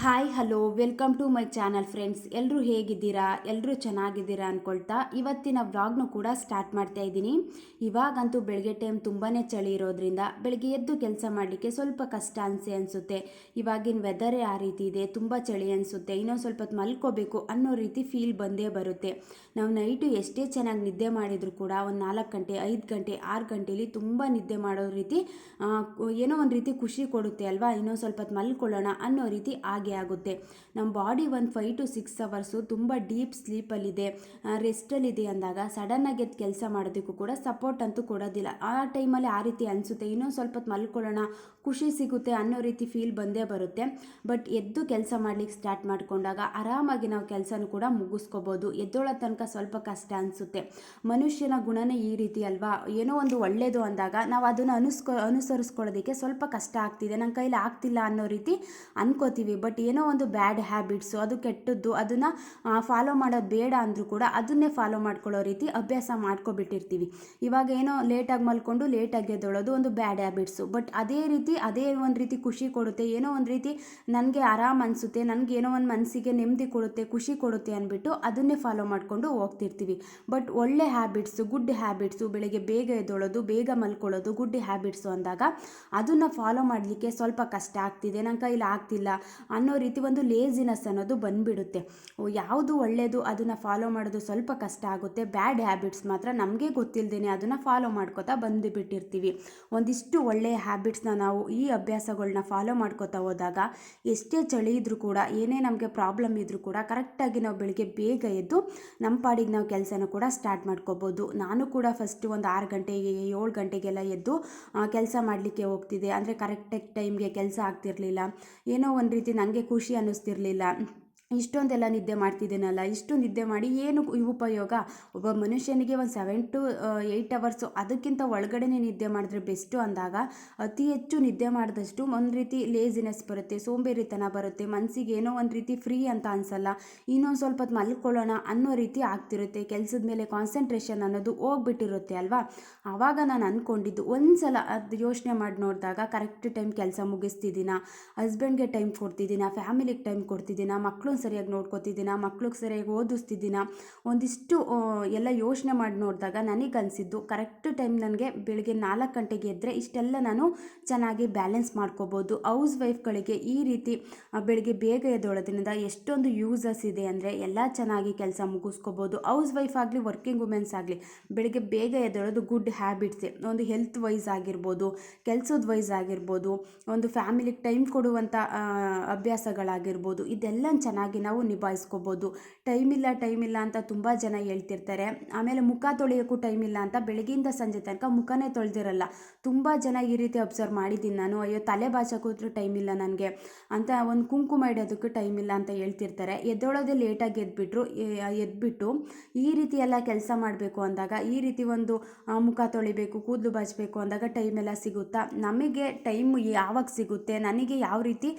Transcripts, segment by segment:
Hi hello welcome to my channel friends. ಎಲ್ಲರೂ ಹೇಗಿದ್ದೀರಾ? ಎಲ್ಲರೂ ಚೆನ್ನಾಗಿದ್ದೀರಾ ಅಂದ್ಕೊಳ್ತಾ ಇವತ್ತಿನ ವ್ಲಾಗ್ನು ಕೂಡ ಸ್ಟಾರ್ಟ್ ಮಾಡ್ತಾ ಇದ್ದೀನಿ. ಇವಾಗಂತೂ ಬೆಳಗ್ಗೆ ಟೈಮ್ ತುಂಬಾ ಚಳಿ ಇರೋದ್ರಿಂದ ಬೆಳಗ್ಗೆ ಎದ್ದು ಕೆಲಸ ಮಾಡಲಿಕ್ಕೆ ಸ್ವಲ್ಪ ಕಷ್ಟ ಅನಿಸುತ್ತೆ. ಇವಾಗಿನ ವೆದರೇ ಆ ರೀತಿ ಇದೆ, ತುಂಬ ಚಳಿ ಅನಿಸುತ್ತೆ. ಇನ್ನೊಂದು ಸ್ವಲ್ಪ ಹೊತ್ತು ಮಲ್ಕೋಬೇಕು ಅನ್ನೋ ರೀತಿ ಫೀಲ್ ಬಂದೇ ಬರುತ್ತೆ. ನಾವು ನೈಟು ಎಷ್ಟೇ ಚೆನ್ನಾಗಿ ನಿದ್ದೆ ಮಾಡಿದರೂ ಕೂಡ ಒಂದು 4 ಗಂಟೆ 5 ಗಂಟೆ 6 ಗಂಟೆಲಿ ತುಂಬ ನಿದ್ದೆ ಮಾಡೋ ರೀತಿ ಏನೋ ಒಂದು ರೀತಿ ಖುಷಿ ಕೊಡುತ್ತೆ ಅಲ್ವಾ. ಇನ್ನೊಂದು ಸ್ವಲ್ಪ ಹೊತ್ತು ಮಲ್ಕೊಳ್ಳೋಣ ಅನ್ನೋ ರೀತಿ ಆಗುತ್ತೆ. ನಮ್ಮ ಬಾಡಿ ಒಂದು 5 to 6 ಅವರ್ಸು ತುಂಬ ಡೀಪ್ ಸ್ಲೀಪಲ್ಲಿದೆ, ರೆಸ್ಟಲ್ಲಿದೆ ಅಂದಾಗ ಸಡನ್ನಾಗಿ ಎದ್ದು ಕೆಲಸ ಮಾಡೋದಕ್ಕೂ ಕೂಡ ಸಪೋರ್ಟ್ ಅಂತೂ ಕೊಡೋದಿಲ್ಲ. ಆ ಟೈಮಲ್ಲಿ ಆ ರೀತಿ ಅನಿಸುತ್ತೆ, ಇನ್ನೊಂದು ಸ್ವಲ್ಪ ಹೊತ್ತು ಮಲ್ಕೊಳ್ಳೋಣ, ಖುಷಿ ಸಿಗುತ್ತೆ ಅನ್ನೋ ರೀತಿ ಫೀಲ್ ಬಂದೇ ಬರುತ್ತೆ. ಬಟ್ ಎದ್ದು ಕೆಲಸ ಮಾಡ್ಲಿಕ್ಕೆ ಸ್ಟಾರ್ಟ್ ಮಾಡಿಕೊಂಡಾಗ ಆರಾಮಾಗಿ ನಾವು ಕೆಲಸನೂ ಕೂಡ ಮುಗಿಸ್ಕೋಬೋದು. ಎದ್ದೋಳೋ ತನಕ ಸ್ವಲ್ಪ ಕಷ್ಟ ಅನಿಸುತ್ತೆ. ಮನುಷ್ಯನ ಗುಣನೇ ಈ ರೀತಿ ಅಲ್ವಾ. ಏನೋ ಒಂದು ಒಳ್ಳೆಯದು ಅಂದಾಗ ನಾವು ಅದನ್ನು ಅನುಸರಿಸ್ಕೊಳ್ಳೋದಕ್ಕೆ ಸ್ವಲ್ಪ ಕಷ್ಟ ಆಗ್ತಿದೆ, ನನ್ನ ಕೈಲಿ ಆಗ್ತಿಲ್ಲ ಅನ್ನೋ ರೀತಿ ಅನ್ಕೋತೀವಿ. ಬಟ್ ಏನೋ ಒಂದು ಬ್ಯಾಡ್ ಹ್ಯಾಬಿಟ್ಸು, ಅದು ಕೆಟ್ಟದ್ದು, ಅದನ್ನು ಫಾಲೋ ಮಾಡೋದು ಬೇಡ ಅಂದರೂ ಕೂಡ ಅದನ್ನೇ ಫಾಲೋ ಮಾಡ್ಕೊಳ್ಳೋ ರೀತಿ ಅಭ್ಯಾಸ ಮಾಡ್ಕೊಬಿಟ್ಟಿರ್ತೀವಿ. ಇವಾಗ ಏನೋ ಲೇಟಾಗಿ ಮಲ್ಕೊಂಡು ಲೇಟಾಗಿ ಎದ್ದೇಳೋದು ಒಂದು ಬ್ಯಾಡ್ ಹ್ಯಾಬಿಟ್ಸು. ಬಟ್ ಅದೇ ಒಂದು ರೀತಿ ಖುಷಿ ಕೊಡುತ್ತೆ, ಏನೋ ಒಂದು ರೀತಿ ನನಗೆ ಆರಾಮ್ ಅನಿಸುತ್ತೆ, ನನಗೆ ಏನೋ ಒಂದು ಮನಸ್ಸಿಗೆ ನೆಮ್ಮದಿ ಕೊಡುತ್ತೆ, ಖುಷಿ ಕೊಡುತ್ತೆ ಅಂದ್ಬಿಟ್ಟು ಅದನ್ನೇ ಫಾಲೋ ಮಾಡಿಕೊಂಡು ಹೋಗ್ತಿರ್ತೀವಿ. ಬಟ್ ಒಳ್ಳೆ ಹ್ಯಾಬಿಟ್ಸು, ಗುಡ್ ಹ್ಯಾಬಿಟ್ಸು, ಬೆಳಗ್ಗೆ ಬೇಗ ಎದ್ದೇಳೋದು, ಬೇಗ ಮಲ್ಕೊಳ್ಳೋದು ಗುಡ್ ಹ್ಯಾಬಿಟ್ಸು ಅಂದಾಗ ಅದನ್ನು ಫಾಲೋ ಮಾಡಲಿಕ್ಕೆ ಸ್ವಲ್ಪ ಕಷ್ಟ ಆಗ್ತಿದೆ, ನನ್ನ ಕೈಲಿ ಆಗ್ತಿಲ್ಲ ಅನ್ನೋ ರೀತಿ ಒಂದು ಲೇಜಿನೆಸ್ ಅನ್ನೋದು ಬಂದುಬಿಡುತ್ತೆ. ಯಾವುದು ಒಳ್ಳೆಯದು ಅದನ್ನು ಫಾಲೋ ಮಾಡೋದು ಸ್ವಲ್ಪ ಕಷ್ಟ ಆಗುತ್ತೆ. ಬ್ಯಾಡ್ ಹ್ಯಾಬಿಟ್ಸ್ ಮಾತ್ರ ನಮಗೆ ಗೊತ್ತಿಲ್ಲದೇ ಅದನ್ನು ಫಾಲೋ ಮಾಡ್ಕೋತಾ ಬಂದುಬಿಟ್ಟಿರ್ತೀವಿ. ಒಂದಿಷ್ಟು ಒಳ್ಳೆಯ ಹ್ಯಾಬಿಟ್ಸ್ನ ನಾವು ಈ ಅಭ್ಯಾಸಗಳನ್ನ ಫಾಲೋ ಮಾಡ್ಕೋತಾ ಹೋದಾಗ ಎಷ್ಟೇ ಚಳಿ ಇದ್ದರೂ ಕೂಡ, ಏನೇ ನಮಗೆ ಪ್ರಾಬ್ಲಮ್ ಇದ್ದರೂ ಕೂಡ ಕರೆಕ್ಟಾಗಿ ನಾವು ಬೆಳಿಗ್ಗೆ ಬೇಗ ಎದ್ದು ನಮ್ಮ ಪಾಡಿಗೆ ನಾವು ಕೆಲಸನೂ ಕೂಡ ಸ್ಟಾರ್ಟ್ ಮಾಡ್ಕೋಬೋದು. ನಾನು ಕೂಡ ಫಸ್ಟು ಒಂದು 6 ಗಂಟೆಗೆ 7 ಗಂಟೆಗೆಲ್ಲ ಎದ್ದು ಕೆಲಸ ಮಾಡಲಿಕ್ಕೆ ಹೋಗ್ತಿದ್ದೆ. ಅಂದರೆ ಕರೆಕ್ಟಾಗಿ ಟೈಮ್ಗೆ ಕೆಲಸ ಆಗ್ತಿರಲಿಲ್ಲ, ಏನೋ ಒಂದು ರೀತಿ ನನಗೆ ಖುಷಿ ಅನ್ನಿಸ್ತಿರ್ಲಿಲ್ಲ. ಇಷ್ಟೊಂದೆಲ್ಲ ನಿದ್ದೆ ಮಾಡ್ತಿದ್ದೀನಲ್ಲ, ಇಷ್ಟು ನಿದ್ದೆ ಮಾಡಿ ಏನು ಉಪಯೋಗ? ಒಬ್ಬ ಮನುಷ್ಯನಿಗೆ ಒಂದು 7 to 8 ಅವರ್ಸು ಅದಕ್ಕಿಂತ ಒಳಗಡೆನೇ ನಿದ್ದೆ ಮಾಡಿದ್ರೆ ಬೆಸ್ಟು ಅಂದಾಗ ಅತಿ ಹೆಚ್ಚು ನಿದ್ದೆ ಮಾಡಿದಷ್ಟು ಒಂದು ರೀತಿ ಲೇಜಿನೆಸ್ ಬರುತ್ತೆ, ಸೋಂಬೇರಿತನ ಬರುತ್ತೆ, ಮನಸ್ಸಿಗೆ ಏನೋ ಒಂದು ರೀತಿ ಫ್ರೀ ಅಂತ ಅನಿಸಲ್ಲ, ಇನ್ನೊಂದು ಸ್ವಲ್ಪ ಹೊತ್ತು ಮಲ್ಕೊಳ್ಳೋಣ ಅನ್ನೋ ರೀತಿ ಆಗ್ತಿರುತ್ತೆ. ಕೆಲಸದ ಮೇಲೆ ಕಾನ್ಸಂಟ್ರೇಷನ್ ಅನ್ನೋದು ಹೋಗ್ಬಿಟ್ಟಿರುತ್ತೆ ಅಲ್ವಾ. ಆವಾಗ ನಾನು ಅಂದ್ಕೊಂಡಿದ್ದು ಒಂದು ಸಲ ಅದು ಯೋಚನೆ ಮಾಡಿ ನೋಡಿದಾಗ ಕರೆಕ್ಟ್ ಟೈಮ್ ಕೆಲಸ ಮುಗಿಸ್ತಿದ್ದೀನ, ಹಸ್ಬೆಂಡ್ಗೆ ಟೈಮ್ ಕೊಡ್ತಿದ್ದೀನ, ಫ್ಯಾಮಿಲಿಗೆ ಟೈಮ್ ಕೊಡ್ತಿದ್ದೀನ, ಮಕ್ಕಳನ್ನ ಸರಿಯಾಗಿ ನೋಡ್ಕೊತಿದ್ದೀನ, ಮಕ್ಳಿಗೆ ಸರಿಯಾಗಿ ಓದಿಸ್ತಿದ್ದೀನ, ಒಂದಿಷ್ಟು ಎಲ್ಲ ಯೋಚನೆ ಮಾಡಿ ನೋಡಿದಾಗ ನನಗನ್ಸಿದ್ದು ಕರೆಕ್ಟ್ ಟೈಮ್ ನನಗೆ ಬೆಳಗ್ಗೆ 4 ಗಂಟೆಗೆ ಎದ್ದರೆ ಇಷ್ಟೆಲ್ಲ ನಾನು ಚೆನ್ನಾಗಿ ಬ್ಯಾಲೆನ್ಸ್ ಮಾಡ್ಕೋಬೋದು. ಹೌಸ್ ವೈಫ್ಗಳಿಗೆ ಈ ರೀತಿ ಬೆಳಗ್ಗೆ ಬೇಗ ಎದ್ದೇಳೋದ್ರಿಂದ ಎಷ್ಟೊಂದು ಯೂಸಸ್ ಇದೆ ಅಂದರೆ ಎಲ್ಲ ಚೆನ್ನಾಗಿ ಕೆಲಸ ಮುಗಿಸ್ಕೋಬೋದು. ಹೌಸ್ ವೈಫ್ ಆಗಲಿ ವರ್ಕಿಂಗ್ ವುಮೆನ್ಸ್ ಆಗಲಿ ಬೆಳಗ್ಗೆ ಬೇಗ ಎದ್ದೇಳೋದು ಗುಡ್ ಹ್ಯಾಬಿಟ್ಸೇ. ಒಂದು ಹೆಲ್ತ್ ವೈಸ್ ಆಗಿರ್ಬೋದು, ಕೆಲಸದ ವೈಸ್ ಆಗಿರ್ಬೋದು, ಒಂದು ಫ್ಯಾಮಿಲಿಗೆ ಟೈಮ್ ಕೊಡುವಂಥ ಅಭ್ಯಾಸಗಳಾಗಿರ್ಬೋದು, ಇದೆಲ್ಲ ಚೆನ್ನಾಗಿ ನಾವು ನಿಭಾಯಿಸ್ಕೋಬೋದು. ಟೈಮ್ ಇಲ್ಲ ಅಂತ ತುಂಬ ಜನ ಹೇಳ್ತಿರ್ತಾರೆ. ಆಮೇಲೆ ಮುಖ ತೊಳೆಯೋಕ್ಕೂ ಟೈಮ್ ಇಲ್ಲ ಅಂತ ಬೆಳಗ್ಗೆಯಿಂದ ಸಂಜೆ ತನಕ ಮುಖನೇ ತೊಳೆದಿರಲ್ಲ. ತುಂಬ ಜನ ಈ ರೀತಿ ಅಬ್ಸರ್ವ್ ಮಾಡಿದ್ದೀನಿ ನಾನು. ಅಯ್ಯೋ ತಲೆ ಬಾಚೋಕ್ಕೂ ಟೈಮ್ ಇಲ್ಲ ನನಗೆ ಅಂತ, ಒಂದು ಕುಂಕುಮ ಇಡೋದಕ್ಕೆ ಟೈಮ್ ಇಲ್ಲ ಅಂತ ಹೇಳ್ತಿರ್ತಾರೆ. ಎದ್ದೋಳೋದೇ ಲೇಟಾಗಿ ಎದ್ಬಿಟ್ಟು ಈ ರೀತಿ ಎಲ್ಲ ಕೆಲಸ ಮಾಡಬೇಕು ಅಂದಾಗ, ಈ ರೀತಿ ಒಂದು ಮುಖ ತೊಳಿಬೇಕು, ಕೂದಲು ಬಾಚಬೇಕು ಅಂದಾಗ ಟೈಮ್ ಎಲ್ಲ ಸಿಗುತ್ತಾ? ನಮಗೆ ಟೈಮ್ ಯಾವಾಗ ಸಿಗುತ್ತೆ, ನನಗೆ ಯಾವ ರೀತಿ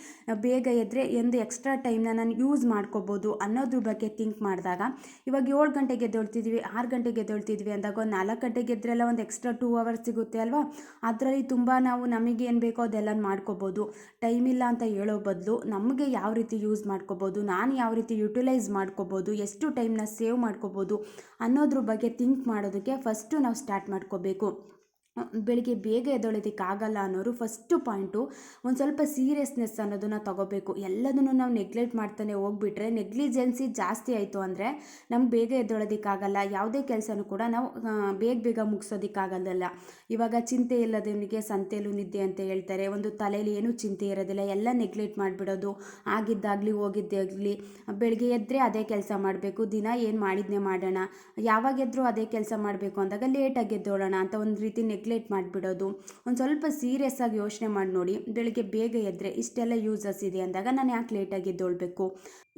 ಬೇಗ ಎದ್ದರೆ ಒಂದು ಎಕ್ಸ್ಟ್ರಾ ಟೈಮ್ನ ನಾನು ಯೂಸ್ ಮಾಡ್ಕೋಬೋದು ಅನ್ನೋದ್ರ ಬಗ್ಗೆ ಥಿಂಕ್ ಮಾಡಿದಾಗ, ಇವಾಗ 7 ಗಂಟೆಗೆ ಎದ್ದೇಳ್ತಿದ್ವಿ, 6 ಗಂಟೆಗೆ ಎದ್ದೇಳ್ತಿದ್ವಿ ಅಂದಾಗ ಒಂದು 4 ಗಂಟೆಗೆ ಎದ್ರೆಲ್ಲ ಒಂದು ಎಕ್ಸ್ಟ್ರಾ 2 ಅವರ್ಸ್ ಸಿಗುತ್ತೆ ಅಲ್ವಾ. ಅದರಲ್ಲಿ ತುಂಬ ನಾವು ನಮಗೇನು ಬೇಕೋ ಅದೆಲ್ಲ ಮಾಡ್ಕೋಬೋದು. ಟೈಮ್ ಇಲ್ಲ ಅಂತ ಹೇಳೋ ಬದಲು ನಮಗೆ ಯಾವ ರೀತಿ ಯೂಸ್ ಮಾಡ್ಕೋಬೋದು, ನಾನು ಯಾವ ರೀತಿ ಯುಟಿಲೈಸ್ ಮಾಡ್ಕೋಬೋದು, ಎಷ್ಟು ಟೈಮ್ನ ಸೇವ್ ಮಾಡ್ಕೋಬೋದು ಅನ್ನೋದ್ರ ಬಗ್ಗೆ ಥಿಂಕ್ ಮಾಡೋದಕ್ಕೆ ಫಸ್ಟು ನಾವು ಸ್ಟಾರ್ಟ್ ಮಾಡ್ಕೋಬೇಕು. ಬೆಳಿಗ್ಗೆ ಬೇಗ ಎದ್ದೇಳೋದಕ್ಕಾಗಲ್ಲ ಅನ್ನೋರು ಫಸ್ಟು ಪಾಯಿಂಟು ಒಂದು ಸ್ವಲ್ಪ ಸೀರಿಯಸ್ನೆಸ್ ಅನ್ನೋದನ್ನು ತಗೋಬೇಕು. ಎಲ್ಲದನ್ನು ನಾವು ನೆಗ್ಲೆಕ್ಟ್ ಮಾಡ್ತಾನೆ ಹೋಗ್ಬಿಟ್ರೆ, ನೆಗ್ಲಿಜೆನ್ಸಿ ಜಾಸ್ತಿ ಆಯಿತು ಅಂದರೆ ನಮ್ಗೆ ಬೇಗ ಎದ್ದೇಳೋದಕ್ಕಾಗಲ್ಲ, ಯಾವುದೇ ಕೆಲಸನೂ ಕೂಡ ನಾವು ಬೇಗ ಮುಗಿಸೋದಕ್ಕಾಗಲ್ಲ. ಇವಾಗ ಚಿಂತೆ ಇಲ್ಲದವನಿಗೆ ಸಂತೆಯಲ್ಲೂ ನಿದ್ದೆ ಅಂತ ಹೇಳ್ತಾರೆ. ಒಂದು ತಲೆಯಲ್ಲಿ ಏನೂ ಚಿಂತೆ ಇರೋದಿಲ್ಲ, ಎಲ್ಲ ನೆಗ್ಲೆಕ್ಟ್ ಮಾಡಿಬಿಡೋದು, ಆಗಿದ್ದಾಗಲಿ ಹೋಗಿದ್ದಾಗಲಿ ಬೆಳಗ್ಗೆ ಎದ್ದರೆ ಅದೇ ಕೆಲಸ ಮಾಡಬೇಕು, ದಿನ ಏನು ಮಾಡಿದ್ನೇ ಮಾಡೋಣ, ಯಾವಾಗ ಎದ್ದರೂ ಅದೇ ಕೆಲಸ ಮಾಡಬೇಕು ಅಂದಾಗ ಲೇಟಾಗಿ ಎದ್ದೇಳೋಣ ಅಂತ ಒಂದು ರೀತಿ ನೆಗ್ಲೆಕ್ಟ್ ಮಾಡಿಬಿಡೋದು. ಒಂದು ಸ್ವಲ್ಪ ಸೀರಿಯಸ್ ಆಗಿ ಯೋಚನೆ ಮಾಡಿ ನೋಡಿ, ಬೆಳಿಗ್ಗೆ ಬೇಗ ಎದ್ದರೆ ಇಷ್ಟೆಲ್ಲ ಯೂಸಸ್ ಇದೆ ಅಂದಾಗ ನಾನು ಯಾಕೆ ಲೇಟಾಗಿ ಎದ್ದೇಳಬೇಕು?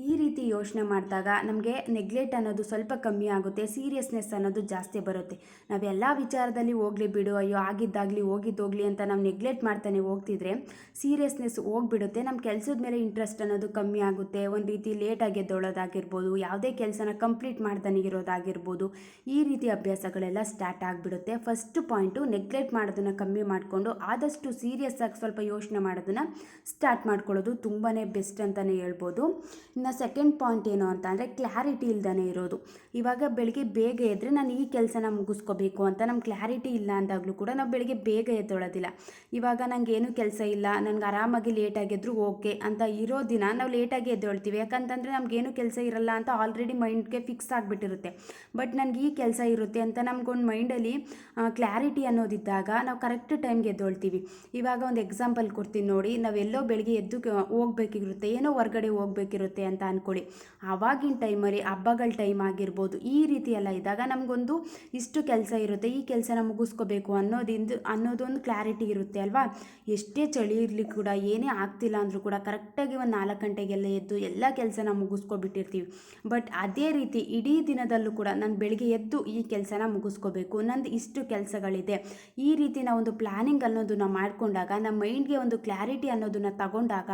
ಈ ರೀತಿ ಯೋಚನೆ ಮಾಡಿದಾಗ ನಮಗೆ ನೆಗ್ಲೆಕ್ಟ್ ಅನ್ನೋದು ಸ್ವಲ್ಪ ಕಮ್ಮಿ ಆಗುತ್ತೆ, ಸೀರಿಯಸ್ನೆಸ್ ಅನ್ನೋದು ಜಾಸ್ತಿ ಬರುತ್ತೆ. ನಾವೆಲ್ಲ ವಿಚಾರದಲ್ಲಿ ಹೋಗಲಿ ಬಿಡು, ಅಯ್ಯೋ ಆಗಿದ್ದಾಗಲಿ ಹೋಗಿದ್ದೋಗ್ಲಿ ಅಂತ ನಾವು ನೆಗ್ಲೆಕ್ಟ್ ಮಾಡ್ತಾನೆ ಹೋಗ್ತಿದ್ರೆ ಸೀರಿಯಸ್ನೆಸ್ ಹೋಗ್ಬಿಡುತ್ತೆ. ನಮ್ಮ ಕೆಲಸದ ಮೇಲೆ ಇಂಟ್ರೆಸ್ಟ್ ಅನ್ನೋದು ಕಮ್ಮಿ ಆಗುತ್ತೆ. ಒಂದು ರೀತಿ ಲೇಟಾಗಿ ಎದ್ದೇಳೋದಾಗಿರ್ಬೋದು, ಯಾವುದೇ ಕೆಲಸನ ಕಂಪ್ಲೀಟ್ ಮಾಡ್ತಾನೆ ಇರೋದಾಗಿರ್ಬೋದು, ಈ ರೀತಿ ಅಭ್ಯಾಸಗಳೆಲ್ಲ ಸ್ಟಾರ್ಟ್ ಆಗಿಬಿಡುತ್ತೆ. ಫಸ್ಟ್ ಪಾಯಿಂಟು ನೆಗ್ಲೆಕ್ಟ್ ಮಾಡೋದನ್ನು ಕಮ್ಮಿ ಮಾಡಿಕೊಂಡು ಆದಷ್ಟು ಸೀರಿಯಸ್ ಆಗಿ ಸ್ವಲ್ಪ ಯೋಚನೆ ಮಾಡೋದನ್ನು ಸ್ಟಾರ್ಟ್ ಮಾಡ್ಕೊಳ್ಳೋದು ತುಂಬಾ ಬೆಸ್ಟ್ ಅಂತಲೇ ಹೇಳ್ಬೋದು. ಇನ್ನು ಸೆಕೆಂಡ್ ಪಾಯಿಂಟ್ ಏನು ಅಂತ ಅಂದರೆ ಕ್ಲಾರಿಟಿ ಇಲ್ದೇ ಇರೋದು. ಇವಾಗ ಬೆಳಗ್ಗೆ ಬೇಗ ಎದ್ದರೆ ನಾನು ಈ ಕೆಲಸನ ಮುಗಿಸ್ಕೋಬೇಕು ಅಂತ ನಮ್ಮ ಕ್ಲಾರಿಟಿ ಇಲ್ಲ ಅಂದಾಗಲೂ ಕೂಡ ನಾವು ಬೆಳಗ್ಗೆ ಬೇಗ ಎದ್ದೊಳೋದಿಲ್ಲ. ಇವಾಗ ನನಗೇನು ಕೆಲಸ ಇಲ್ಲ, ನನಗೆ ಆರಾಮಾಗಿ ಲೇಟಾಗಿದ್ದರೂ ಓಕೆ ಅಂತ ಇರೋ ದಿನ ನಾವು ಲೇಟಾಗಿ ಎದ್ದೇಳ್ತೀವಿ. ಯಾಕಂತಂದರೆ ನಮಗೇನು ಕೆಲಸ ಇರಲ್ಲ ಅಂತ ಆಲ್ರೆಡಿ ಮೈಂಡ್ಗೆ ಫಿಕ್ಸ್ ಆಗಿಬಿಟ್ಟಿರುತ್ತೆ. ಬಟ್ ನನಗೆ ಈ ಕೆಲಸ ಇರುತ್ತೆ ಅಂತ ನಮಗೊಂದು ಮೈಂಡಲ್ಲಿ ಕ್ಲಾರಿಟಿ ಅನ್ನೋದಿದ್ದಾಗ ನಾವು ಕರೆಕ್ಟ್ ಟೈಮ್ಗೆ ಎದ್ದೇಳ್ತೀವಿ. ಇವಾಗ ಒಂದು ಎಕ್ಸಾಂಪಲ್ ಕೊಡ್ತೀನಿ ನೋಡಿ. ನಾವೆಲ್ಲೋ ಬೆಳಗ್ಗೆ ಎದ್ದು ಹೋಗ್ಬೇಕಿರುತ್ತೆ, ಏನೋ ಹೊರಗಡೆ ಹೋಗ್ಬೇಕಿರುತ್ತೆ ಅಂತ ಅಂದ್ಕೊಳ್ಳಿ. ಆವಾಗಿನ ಟೈಮಲ್ಲಿ ಹಬ್ಬಗಳ ಟೈಮ್ ಆಗಿರ್ಬೋದು, ಈ ರೀತಿ ಎಲ್ಲ ಇದ್ದಾಗ ನಮಗೊಂದು ಇಷ್ಟು ಕೆಲಸ ಇರುತ್ತೆ, ಈ ಕೆಲಸನ ಮುಗಿಸ್ಕೋಬೇಕು ಅನ್ನೋದೊಂದು ಕ್ಲಾರಿಟಿ ಇರುತ್ತೆ ಅಲ್ವಾ. ಎಷ್ಟೇ ಚಳಿ ಇರಲಿ ಕೂಡ, ಏನೇ ಆಗ್ತಿಲ್ಲ ಅಂದರೂ ಕೂಡ ಕರೆಕ್ಟಾಗಿ ಒಂದು 4 ಗಂಟೆಗೆಲ್ಲ ಎದ್ದು ಎಲ್ಲ ಕೆಲಸನ ಮುಗಿಸ್ಕೊಬಿಟ್ಟಿರ್ತೀವಿ. ಬಟ್ ಅದೇ ರೀತಿ ಇಡೀ ದಿನದಲ್ಲೂ ಕೂಡ ನಾನು ಬೆಳಿಗ್ಗೆ ಎದ್ದು ಈ ಕೆಲಸನ ಮುಗಿಸ್ಕೋಬೇಕು, ನಂದು ಇಷ್ಟು ಕೆಲಸಗಳಿದೆ, ಈ ರೀತಿ ನಾವೊಂದು ಪ್ಲ್ಯಾನಿಂಗ್ ಅನ್ನೋದನ್ನು ಮಾಡಿಕೊಂಡಾಗ ನಮ್ಮ ಮೈಂಡ್ಗೆ ಒಂದು ಕ್ಲಾರಿಟಿ ಅನ್ನೋದನ್ನು ತಗೊಂಡಾಗ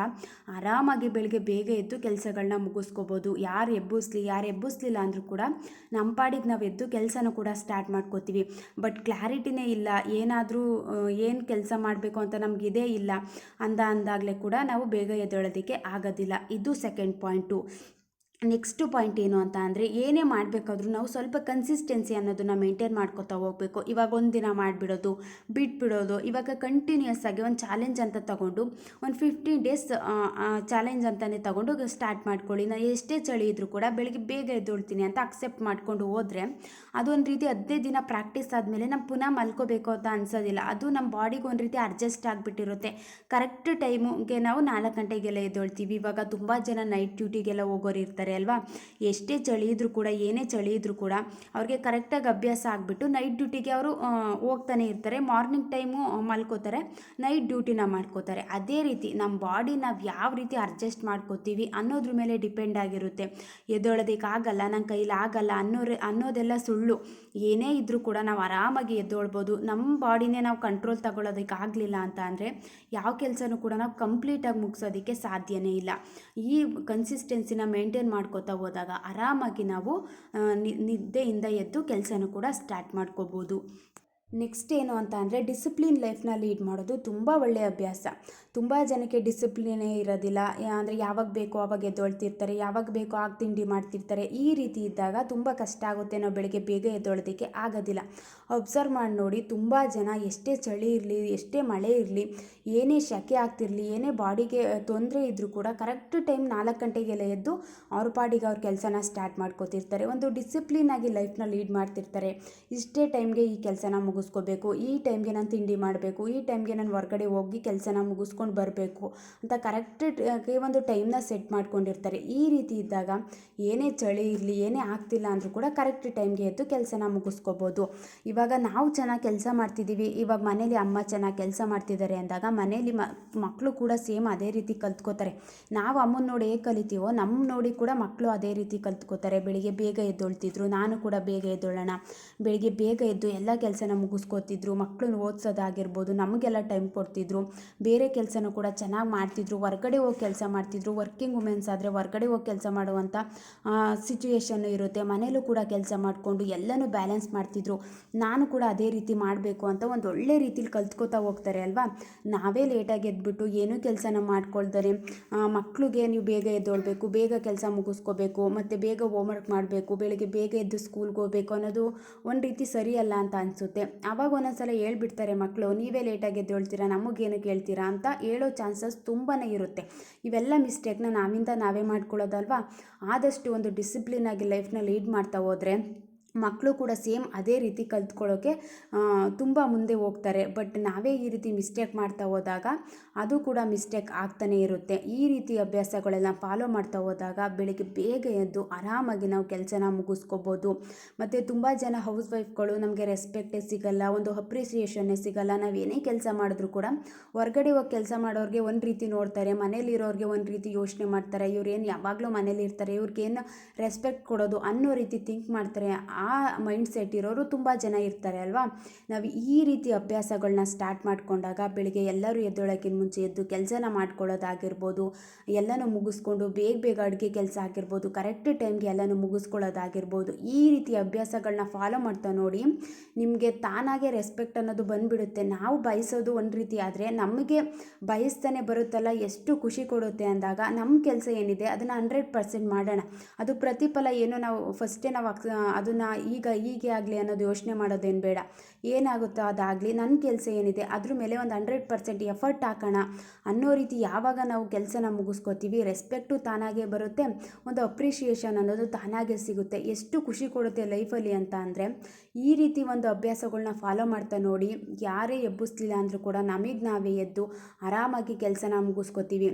ಆರಾಮಾಗಿ ಬೆಳಗ್ಗೆ ಬೇಗ ಎದ್ದು ಕೆಲಸಗಳನ್ನ ಮುಗಿಸ್ಕೋಬೋದು. ಯಾರು ಎಬ್ಬಿಸ್ಲಿಲ್ಲ ಅಂದರೂ ಕೂಡ ನಮ್ಮ ಪಾಡಿಗೆ ನಾವು ಎದ್ದು ಕೆಲಸನೂ ಕೂಡ ಸ್ಟಾರ್ಟ್ ಮಾಡ್ಕೋತೀವಿ. ಬಟ್ ಕ್ಲಾರಿಟಿನೇ ಇಲ್ಲ, ಏನಾದರೂ ಏನು ಕೆಲಸ ಮಾಡಬೇಕು ಅಂತ ನಮಗಿದೇ ಇಲ್ಲ ಅಂದಾಗಲೇ ಕೂಡ ನಾವು ಬೇಗ ಎದ್ದೇಳೋದಕ್ಕೆ ಆಗೋದಿಲ್ಲ. ಇದು ಸೆಕೆಂಡ್ ಪಾಯಿಂಟು. ನೆಕ್ಸ್ಟು ಪಾಯಿಂಟ್ ಏನು ಅಂತ ಅಂದರೆ ಏನೇ ಮಾಡಬೇಕಾದ್ರೂ ನಾವು ಸ್ವಲ್ಪ ಕನ್ಸಿಸ್ಟೆನ್ಸಿ ಅನ್ನೋದನ್ನು ಮೇಂಟೈನ್ ಮಾಡ್ಕೊತಾ ಹೋಗಬೇಕು. ಇವಾಗ ಒಂದು ದಿನ ಮಾಡಿಬಿಡೋದು, ಬಿಟ್ಬಿಡೋದು. ಇವಾಗ ಕಂಟಿನ್ಯೂಸ್ ಆಗಿ ಒಂದು ಚಾಲೆಂಜ್ ಅಂತ ತಗೊಂಡು ಒಂದು 15 ಡೇಸ್ ಚಾಲೆಂಜ್ ಅಂತಲೇ ತಗೊಂಡು ಸ್ಟಾರ್ಟ್ ಮಾಡ್ಕೊಳ್ಳಿ. ನಾನು ಎಷ್ಟೇ ಚಳಿ ಇದ್ದರೂ ಕೂಡ ಬೆಳಗ್ಗೆ ಬೇಗ ಎದ್ದೇಳ್ತೀನಿ ಅಂತ ಅಕ್ಸೆಪ್ಟ್ ಮಾಡ್ಕೊಂಡು ಹೋದರೆ ಅದೊಂದು ರೀತಿ 15 ದಿನ ಪ್ರಾಕ್ಟೀಸ್ ಆದಮೇಲೆ ನಾವು ಪುನಃ ಮಲ್ಕೋಬೇಕು ಅಂತ ಅನ್ಸೋದಿಲ್ಲ. ಅದು ನಮ್ಮ ಬಾಡಿಗೆ ಒಂದು ರೀತಿ ಅಡ್ಜಸ್ಟ್ ಆಗಿಬಿಟ್ಟಿರುತ್ತೆ. ಕರೆಕ್ಟ್ ಟೈಮಿಗೆ ನಾವು 4 ಗಂಟೆಗೆಲ್ಲ ಎದ್ದೇಳ್ತೀವಿ. ಇವಾಗ ತುಂಬ ಜನ ನೈಟ್ ಡ್ಯೂಟಿಗೆಲ್ಲ ಹೋಗೋರು ಇರ್ತಾರೆ ಅಲ್ವಾ. ಎಷ್ಟೇ ಚಳಿ ಇದ್ರೂ ಕೂಡ, ಏನೇ ಚಳಿ ಇದ್ರೂ ಕೂಡ ಅವ್ರಿಗೆ ಕರೆಕ್ಟಾಗಿ ಅಭ್ಯಾಸ ಆಗಿಬಿಟ್ಟು ನೈಟ್ ಡ್ಯೂಟಿಗೆ ಅವರು ಹೋಗ್ತಾನೆ ಇರ್ತಾರೆ. ಮಾರ್ನಿಂಗ್ ಟೈಮು ಮಲ್ಕೋತಾರೆ, ನೈಟ್ ಡ್ಯೂಟಿನ ಮಾಡ್ಕೋತಾರೆ. ಅದೇ ರೀತಿ ನಮ್ಮ ಬಾಡಿ ನಾವು ಯಾವ ರೀತಿ ಅಡ್ಜಸ್ಟ್ ಮಾಡ್ಕೋತೀವಿ ಅನ್ನೋದ್ರ ಮೇಲೆ ಡಿಪೆಂಡ್ ಆಗಿರುತ್ತೆ. ಎದ್ದೇಳೋದಕ್ಕಾಗಲ್ಲ, ನನ್ನ ಕೈಲಿ ಆಗಲ್ಲ ಅನ್ನೋದೆಲ್ಲ ಸುಳ್ಳು. ಏನೇ ಇದ್ದರೂ ಕೂಡ ನಾವು ಆರಾಮಾಗಿ ಎದ್ದೇಳ್ಬೋದು. ನಮ್ಮ ಬಾಡಿನೇ ನಾವು ಕಂಟ್ರೋಲ್ ತಗೊಳ್ಳೋದಕ್ಕಾಗಲಿಲ್ಲ ಅಂತ ಅಂದರೆ ಯಾವ ಕೆಲಸನೂ ಕೂಡ ನಾವು ಕಂಪ್ಲೀಟಾಗಿ ಮುಗಿಸೋದಕ್ಕೆ ಸಾಧ್ಯನೇ ಇಲ್ಲ. ಈ ಕನ್ಸಿಸ್ಟೆನ್ಸಿನ ಮೇಂಟೈನ್ ಮಾಡ್ಕೋತಾ ಹೋದಾಗ ಆರಾಮಾಗಿ ನಾವು ನಿದ್ದೆಯಿಂದ ಎದ್ದು ಕೆಲಸನೂ ಕೂಡ ಸ್ಟಾರ್ಟ್ ಮಾಡ್ಕೋಬೋದು. ನೆಕ್ಸ್ಟ್ ಏನು ಅಂತ ಅಂದರೆ ಡಿಸಿಪ್ಲಿನ್ ಲೈಫ್ನ ಲೀಡ್ ಮಾಡೋದು ತುಂಬ ಒಳ್ಳೆಯ ಅಭ್ಯಾಸ. ತುಂಬ ಜನಕ್ಕೆ ಡಿಸಿಪ್ಲಿನೇ ಇರೋದಿಲ್ಲ. ಅಂದರೆ ಯಾವಾಗ ಬೇಕೋ ಆವಾಗ ಎದ್ದೇಳ್ತಿರ್ತಾರೆ, ಯಾವಾಗ ಬೇಕೋ ಆಗ ತಿಂಡಿ ಮಾಡ್ತಿರ್ತಾರೆ. ಈ ರೀತಿ ಇದ್ದಾಗ ತುಂಬ ಕಷ್ಟ ಆಗುತ್ತೆ, ನಾವು ಬೆಳಗ್ಗೆ ಬೇಗ ಎದ್ದೇಳೋದಕ್ಕೆ ಆಗೋದಿಲ್ಲ. ಅಬ್ಸರ್ವ್ ಮಾಡಿ ನೋಡಿ, ತುಂಬ ಜನ ಎಷ್ಟೇ ಚಳಿ ಇರಲಿ, ಎಷ್ಟೇ ಮಳೆ ಇರಲಿ, ಏನೇ ಸೆಕೆ ಆಗ್ತಿರಲಿ, ಏನೇ ಬಾಡಿಗೆ ತೊಂದರೆ ಇದ್ದರೂ ಕೂಡ ಕರೆಕ್ಟ್ ಟೈಮ್ 4 ಗಂಟೆಗೆಲ್ಲ ಎದ್ದು ಅವ್ರ ಪಾಡಿಗೆ ಅವ್ರ ಕೆಲಸನ ಸ್ಟಾರ್ಟ್ ಮಾಡ್ಕೋತಿರ್ತಾರೆ. ಒಂದು ಡಿಸಿಪ್ಲಿನಾಗಿ ಲೈಫ್ನ ಲೀಡ್ ಮಾಡ್ತಿರ್ತಾರೆ. ಇಷ್ಟೇ ಟೈಮ್ಗೆ ಈ ಕೆಲಸನ ಮುಗಿಸ್ಕೋಬೇಕು, ಈ ಟೈಮ್ಗೆ ನಾನು ತಿಂಡಿ ಮಾಡಬೇಕು, ಈ ಟೈಮ್ಗೆ ನಾನು ಹೊರಗಡೆ ಹೋಗಿ ಕೆಲಸನ ಮುಗಿಸ್ಕೊಂಡು ಬರಬೇಕು ಅಂತ ಕರೆಕ್ಟ್ ಒಂದು ಟೈಮ್ನ ಸೆಟ್ ಮಾಡ್ಕೊಂಡಿರ್ತಾರೆ. ಈ ರೀತಿ ಇದ್ದಾಗ ಏನೇ ಚಳಿ ಇರಲಿ, ಏನೇ ಆಗ್ತಿಲ್ಲ ಅಂದರೂ ಕೂಡ ಕರೆಕ್ಟ್ ಟೈಮ್ಗೆ ಎದ್ದು ಕೆಲಸನ ಮುಗಿಸ್ಕೋಬೋದು. ಇವಾಗ ನಾವು ಚೆನ್ನಾಗಿ ಕೆಲಸ ಮಾಡ್ತಿದ್ದೀವಿ, ಇವಾಗ ಮನೇಲಿ ಅಮ್ಮ ಚೆನ್ನಾಗಿ ಕೆಲಸ ಮಾಡ್ತಿದ್ದಾರೆ ಅಂದಾಗ ಮನೇಲಿ ಮಕ್ಕಳು ಕೂಡ ಸೇಮ್ ಅದೇ ರೀತಿ ಕಲ್ತ್ಕೋತಾರೆ. ನಾವು ಅಮ್ಮನ ನೋಡಿ ಹೇಗೆ ಕಲಿತೀವೋ ನಮ್ಮ ನೋಡಿ ಕೂಡ ಮಕ್ಕಳು ಅದೇ ರೀತಿ ಕಲ್ತ್ಕೋತಾರೆ. ಬೆಳಿಗ್ಗೆ ಬೇಗ ಎದ್ದೇಳ್ತಿದ್ರು, ನಾನು ಕೂಡ ಬೇಗ ಎದ್ದೇಳೋಣ, ಬೆಳಿಗ್ಗೆ ಬೇಗ ಎದ್ದು ಎಲ್ಲ ಕೆಲಸನ ಮುಗಿಸ್ಕೋತಿದ್ರು. ಮಕ್ಕಳನ್ನ ಓದಿಸೋದಾಗಿರ್ಬೋದು, ನಮಗೆಲ್ಲ ಟೈಮ್ ಕೊಡ್ತಿದ್ರು, ಬೇರೆ ಕೆಲಸನೂ ಕೂಡ ಚೆನ್ನಾಗಿ ಮಾಡ್ತಿದ್ರು, ಹೊರಗಡೆ ಹೋಗಿ ಕೆಲಸ ಮಾಡ್ತಿದ್ರು. ವರ್ಕಿಂಗ್ ವುಮೆನ್ಸ್ ಆದರೆ ಹೊರಗಡೆ ಹೋಗಿ ಕೆಲಸ ಮಾಡುವಂಥ ಸಿಚುವೇಶನ್ನು ಇರುತ್ತೆ. ಮನೇಲೂ ಕೂಡ ಕೆಲಸ ಮಾಡಿಕೊಂಡು ಎಲ್ಲನೂ ಬ್ಯಾಲೆನ್ಸ್ ಮಾಡ್ತಿದ್ರು. ನಾನು ಕೂಡ ಅದೇ ರೀತಿ ಮಾಡಬೇಕು ಅಂತ ಒಂದು ಒಳ್ಳೆ ರೀತಿಲಿ ಕಲ್ತ್ಕೋತಾ ಹೋಗ್ತಾರೆ ಅಲ್ವಾ. ನಾವೇ ಲೇಟಾಗಿ ಎದ್ಬಿಟ್ಟು ಏನೂ ಕೆಲಸನ ಮಾಡ್ಕೊಳ್ತಾರೆ ಮಕ್ಕಳಿಗೆ ನೀವು ಬೇಗ ಎದ್ದೇಳಬೇಕು, ಬೇಗ ಕೆಲಸ ಮುಗಿಸ್ಕೋಬೇಕು, ಮತ್ತು ಬೇಗ ಹೋಮ್ವರ್ಕ್ ಮಾಡಬೇಕು, ಬೆಳಗ್ಗೆ ಬೇಗ ಎದ್ದು ಸ್ಕೂಲ್ಗೆ ಹೋಗಬೇಕು ಅನ್ನೋದು ಒಂದು ರೀತಿ ಸರಿಯಲ್ಲ ಅಂತ ಅನಿಸುತ್ತೆ. ಆವಾಗ ಒಂದೊಂದ್ಸಲ ಹೇಳ್ಬಿಡ್ತಾರೆ ಮಕ್ಕಳು, ನೀವೇ ಲೇಟಾಗಿ ಎದ್ದೇಳ್ತೀರಾ, ನಮಗೇನು ಕೇಳ್ತೀರಾ ಅಂತ ಹೇಳೋ ಚಾನ್ಸಸ್ ತುಂಬಾ ಇರುತ್ತೆ. ಇವೆಲ್ಲ ಮಿಸ್ಟೇಕ್ನ ನಾವೇ ಮಾಡ್ಕೊಳ್ಳೋದಲ್ವಾ. ಆದಷ್ಟು ಒಂದು ಡಿಸಿಪ್ಲಿನಾಗಿ ಲೈಫ್ನ ಲೀಡ್ ಮಾಡ್ತಾ ಹೋದರೆ ಮಕ್ಕಳು ಕೂಡ ಸೇಮ್ ಅದೇ ರೀತಿ ಕಲ್ತ್ಕೊಳ್ಳೋಕ್ಕೆ ತುಂಬ ಮುಂದೆ ಹೋಗ್ತಾರೆ. ಬಟ್ ನಾವೇ ಈ ರೀತಿ ಮಿಸ್ಟೇಕ್ ಮಾಡ್ತಾ ಹೋದಾಗ ಅದು ಕೂಡ ಮಿಸ್ಟೇಕ್ ಆಗ್ತಾನೇ ಇರುತ್ತೆ. ಈ ರೀತಿ ಅಭ್ಯಾಸಗಳೆಲ್ಲ ಫಾಲೋ ಮಾಡ್ತಾ ಹೋದಾಗ ಬೆಳಿಗ್ಗೆ ಬೇಗ ಎದ್ದು ಆರಾಮಾಗಿ ನಾವು ಕೆಲಸನ ಮುಗಿಸ್ಕೋಬೋದು. ಮತ್ತು ತುಂಬ ಜನ ಹೌಸ್ ವೈಫ್ಗಳು ನಮಗೆ ರೆಸ್ಪೆಕ್ಟೇ ಸಿಗಲ್ಲ, ಒಂದು ಅಪ್ರಿಸಿಯೇಷನ್ನೇ ಸಿಗಲ್ಲ. ನಾವು ಏನೇ ಕೆಲಸ ಮಾಡಿದ್ರು ಕೂಡ ಹೊರಗಡೆ ಹೋಗಿ ಕೆಲಸ ಮಾಡೋರಿಗೆ ಒಂದು ರೀತಿ ನೋಡ್ತಾರೆ, ಮನೇಲಿರೋರಿಗೆ ಒಂದು ರೀತಿ ಯೋಚನೆ ಮಾಡ್ತಾರೆ, ಇವ್ರೇನು ಯಾವಾಗಲೂ ಮನೇಲಿ ಇರ್ತಾರೆ, ಇವ್ರಿಗೇನು ರೆಸ್ಪೆಕ್ಟ್ ಕೊಡೋದು ಅನ್ನೋ ರೀತಿ ಥಿಂಕ್ ಮಾಡ್ತಾರೆ. ಆ ಮೈಂಡ್ ಸೆಟ್ ಇರೋರು ತುಂಬ ಜನ ಇರ್ತಾರೆ ಅಲ್ವಾ. ನಾವು ಈ ರೀತಿ ಅಭ್ಯಾಸಗಳನ್ನ ಸ್ಟಾರ್ಟ್ ಮಾಡಿಕೊಂಡಾಗ ಬೆಳಿಗ್ಗೆ ಎಲ್ಲರೂ ಎದ್ದೊಳಕ್ಕಿಂತ ಮುಂಚೆ ಎದ್ದು ಕೆಲಸನ ಮಾಡ್ಕೊಳ್ಳೋದಾಗಿರ್ಬೋದು, ಎಲ್ಲನೂ ಮುಗಿಸ್ಕೊಂಡು ಬೇಗ ಬೇಗ ಅಡುಗೆ ಕೆಲಸ ಆಗಿರ್ಬೋದು, ಕರೆಕ್ಟ್ ಟೈಮ್ಗೆ ಎಲ್ಲನೂ ಮುಗಿಸ್ಕೊಳ್ಳೋದಾಗಿರ್ಬೋದು, ಈ ರೀತಿ ಅಭ್ಯಾಸಗಳನ್ನ ಫಾಲೋ ಮಾಡ್ತಾ ನೋಡಿ ನಿಮಗೆ ತಾನಾಗೆ ರೆಸ್ಪೆಕ್ಟ್ ಅನ್ನೋದು ಬಂದುಬಿಡುತ್ತೆ. ನಾವು ಬಯಸೋದು ಒಂದು ರೀತಿ ಆದರೆ ನಮಗೆ ಬಯಸ್ತಾನೆ ಬರುತ್ತಲ್ಲ ಎಷ್ಟು ಖುಷಿ ಕೊಡುತ್ತೆ ಅಂದಾಗ ನಮ್ಮ ಕೆಲಸ ಏನಿದೆ ಅದನ್ನು 100% ಮಾಡೋಣ. ಅದು ಪ್ರತಿಫಲ ಏನೋ ನಾವು ಫಸ್ಟೇ ನಾವು ಅದನ್ನು ಹೀಗೆ ಆಗಲಿ ಅನ್ನೋದು ಯೋಚನೆ ಮಾಡೋದೇನು ಬೇಡ. ಏನಾಗುತ್ತೋ ಅದಾಗಲಿ, ನನ್ನ ಕೆಲಸ ಏನಿದೆ ಅದ್ರ ಮೇಲೆ ಒಂದು 100% ಎಫರ್ಟ್ ಹಾಕೋಣ ಅನ್ನೋ ರೀತಿ ಯಾವಾಗ ನಾವು ಕೆಲಸನ ಮುಗಿಸ್ಕೋತೀವಿ, ರೆಸ್ಪೆಕ್ಟು ತಾನಾಗೇ ಬರುತ್ತೆ, ಒಂದು ಅಪ್ರಿಷಿಯೇಷನ್ ಅನ್ನೋದು ತಾನಾಗೇ ಸಿಗುತ್ತೆ. ಎಷ್ಟು ಖುಷಿ ಕೊಡುತ್ತೆ ಲೈಫಲ್ಲಿ ಅಂತ ಅಂದರೆ ಈ ರೀತಿ ಒಂದು ಅಭ್ಯಾಸಗಳನ್ನ ಫಾಲೋ ಮಾಡ್ತಾ ನೋಡಿ, ಯಾರೇ ಎಬ್ಬಿಸ್ಲಿಲ್ಲ ಅಂದರೂ ಕೂಡ ನಮಗೆ ನಾವೇ ಎದ್ದು ಆರಾಮಾಗಿ ಕೆಲಸನ ಮುಗಿಸ್ಕೋತೀವಿ.